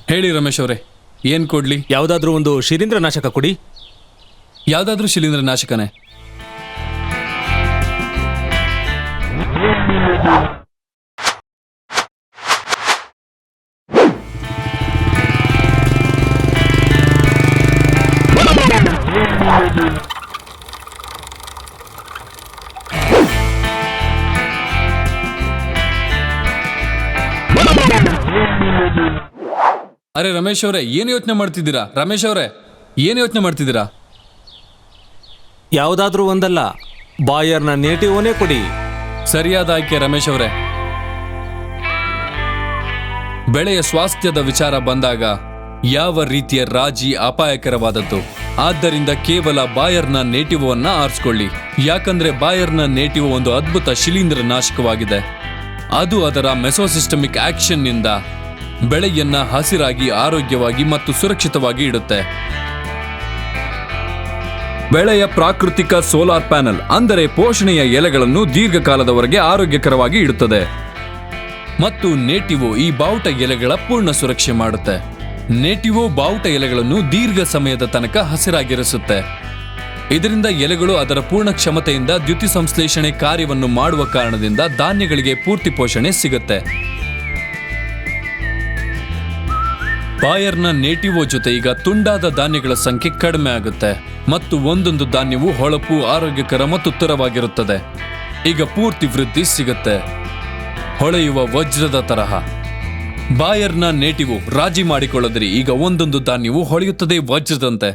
ಹೇಳಿ ರಮೇಶ್ ಅವರೇ, ಏನ್ ಕೊಡ್ಲಿ? ಯಾವುದಾದ್ರೂ ಒಂದು ಶಿಲೀಂಧ್ರನಾಶಕ ಕೊಡಿ. ಯಾವ್ದಾದ್ರೂ ಶಿಲೀಂಧ್ರನಾಶಕನೇ? ಅರೆ ರಮೇಶ್ ಅವರೇ, ಏನ್ ಯೋಚನೆ ಮಾಡ್ತಿದ್ದೀರಾ? ರಮೇಶ್ ಅವರೇ, ಏನ್ ಯೋಚನೆ ಮಾಡ್ತಿದ್ದೀರಾ? ಯಾವುದಾದ್ರೂ ಒಂದಲ್ಲ, ಬಾಯರ್ನ ನೇಟಿವ್ನೇ ಕೊಡಿ. ಸರಿಯಾದ ಆಯ್ಕೆ ರಮೇಶ್ ಅವರೇ. ಬೆಳೆಯ ಸ್ವಾಸ್ಥ್ಯದ ವಿಚಾರ ಬಂದಾಗ ಯಾವ ರೀತಿಯ ರಾಜಿ ಅಪಾಯಕರವಾದದ್ದು. ಆದ್ದರಿಂದ ಕೇವಲ ಬಾಯರ್ನ ನೇಟಿವನ್ನ ಆರಿಸ್ಕೊಳ್ಳಿ. ಯಾಕಂದ್ರೆ ಬಾಯರ್ನ ನೇಟಿವ್ ಒಂದು ಅದ್ಭುತ ಶಿಲೀಂಧ್ರ ನಾಶಕವಾಗಿದೆ. ಅದು ಅದರ ಮೆಸೋಸಿಸ್ಟಮಿಕ್ ಆಕ್ಷನ್ ನಿಂದ ಬೆಳೆಯನ್ನ ಹಸಿರಾಗಿ, ಆರೋಗ್ಯವಾಗಿ ಮತ್ತು ಸುರಕ್ಷಿತವಾಗಿ ಇಡುತ್ತೆ. ಬೆಳೆಯ ಪ್ರಾಕೃತಿಕ ಸೋಲಾರ್ ಪ್ಯಾನೆಲ್ ಅಂದರೆ ಪೋಷಣೆಯ ಎಲೆಗಳನ್ನು ದೀರ್ಘಕಾಲದವರೆಗೆ ಆರೋಗ್ಯಕರವಾಗಿ ಇಡುತ್ತದೆ. ಮತ್ತು ನೇಟಿವೋ ಈ ಬಾವುಟ ಎಲೆಗಳ ಪೂರ್ಣ ಸುರಕ್ಷೆ ಮಾಡುತ್ತೆ. ನೇಟಿವೋ ಬಾವುಟ ಎಲೆಗಳನ್ನು ದೀರ್ಘ ಸಮಯದ ತನಕ ಹಸಿರಾಗಿರಿಸುತ್ತೆ. ಇದರಿಂದ ಎಲೆಗಳು ಅದರ ಪೂರ್ಣ ಕ್ಷಮತೆಯಿಂದ ದ್ಯುತಿ ಸಂಶ್ಲೇಷಣೆ ಕಾರ್ಯವನ್ನು ಮಾಡುವ ಕಾರಣದಿಂದ ಧಾನ್ಯಗಳಿಗೆ ಪೂರ್ತಿ ಪೋಷಣೆ ಸಿಗುತ್ತೆ. ಬಾಯರ್ನ ನೇಟಿವೋ ಜೊತೆ ಈಗ ತುಂಡಾದ ಧಾನ್ಯಗಳ ಸಂಖ್ಯೆ ಕಡಿಮೆ ಆಗುತ್ತೆ ಮತ್ತು ಒಂದೊಂದು ಧಾನ್ಯವು ಹೊಳಪು, ಆರೋಗ್ಯಕರ ಮತ್ತು ಉತ್ತರವಾಗಿರುತ್ತದೆ. ಈಗ ಪೂರ್ತಿ ವೃದ್ಧಿ ಸಿಗುತ್ತೆ, ಹೊಳೆಯುವ ವಜ್ರದ ತರಹ. ಬಾಯರ್ನ ನೇಟಿವೋ ರಾಜಿ ಮಾಡಿಕೊಳ್ಳದಿರಿ. ಈಗ ಒಂದೊಂದು ಧಾನ್ಯವು ಹೊಳೆಯುತ್ತದೆ ವಜ್ರದಂತೆ.